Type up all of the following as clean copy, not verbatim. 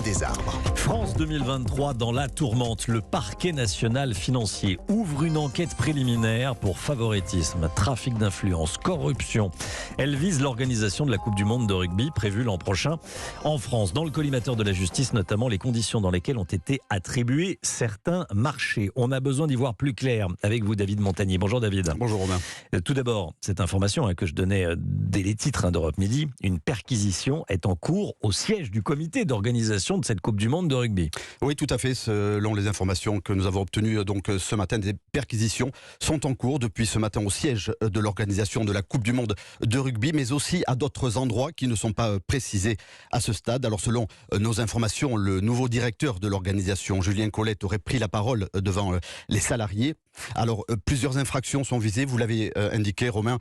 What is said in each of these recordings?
des arbres. France 2023 dans la tourmente. Le parquet national financier ouvre une enquête préliminaire pour favoritisme, trafic d'influence, corruption. Elle vise l'organisation de la Coupe du Monde de rugby prévue l'an prochain en France. Dans le collimateur de la justice, notamment les conditions dans lesquelles ont été attribués certains marchés. On a besoin d'y voir plus clair avec vous, David Montagnier. Bonjour David. Bonjour Romain. Tout d'abord, cette information que je donnais dès les titres d'Europe Midi, une perquisition est en cours au siège du comité d'organisation de cette Coupe du Monde de rugby. Oui, tout à fait. Selon les informations que nous avons obtenues ce matin, des perquisitions sont en cours depuis ce matin au siège de l'organisation de la Coupe du Monde de rugby, mais aussi à d'autres endroits qui ne sont pas précisés à ce stade. Alors selon nos informations, le nouveau directeur de l'organisation, Julien Colette, aurait pris la parole devant les salariés. Alors plusieurs infractions sont visées, vous l'avez indiqué Romain,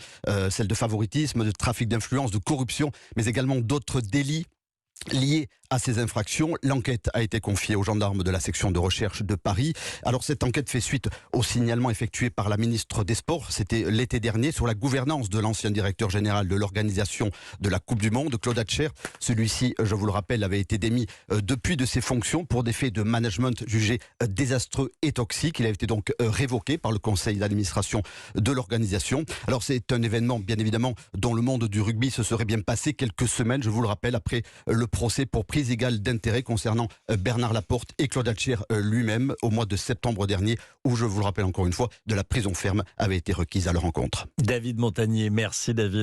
celles de favoritisme, de trafic d'influence, de corruption, mais également d'autres délits liés à ces infractions. L'enquête a été confiée aux gendarmes de la section de recherche de Paris. Alors cette enquête fait suite au signalement effectué par la ministre des Sports, c'était l'été dernier, sur la gouvernance de l'ancien directeur général de l'organisation de la Coupe du Monde, Claude Hatcher. Celui-ci, je vous le rappelle, avait été démis depuis de ses fonctions pour des faits de management jugés désastreux et toxiques. Il a été donc révoqué par le conseil d'administration de l'organisation. Alors c'est un événement, bien évidemment, dont le monde du rugby se serait bien passé quelques semaines, je vous le rappelle, après le procès pour prise égale d'intérêt concernant Bernard Laporte et Claude Hatcher lui-même au mois de septembre dernier, où, je vous le rappelle encore une fois, de la prison ferme avait été requise à leur encontre. David Montagnier, merci David.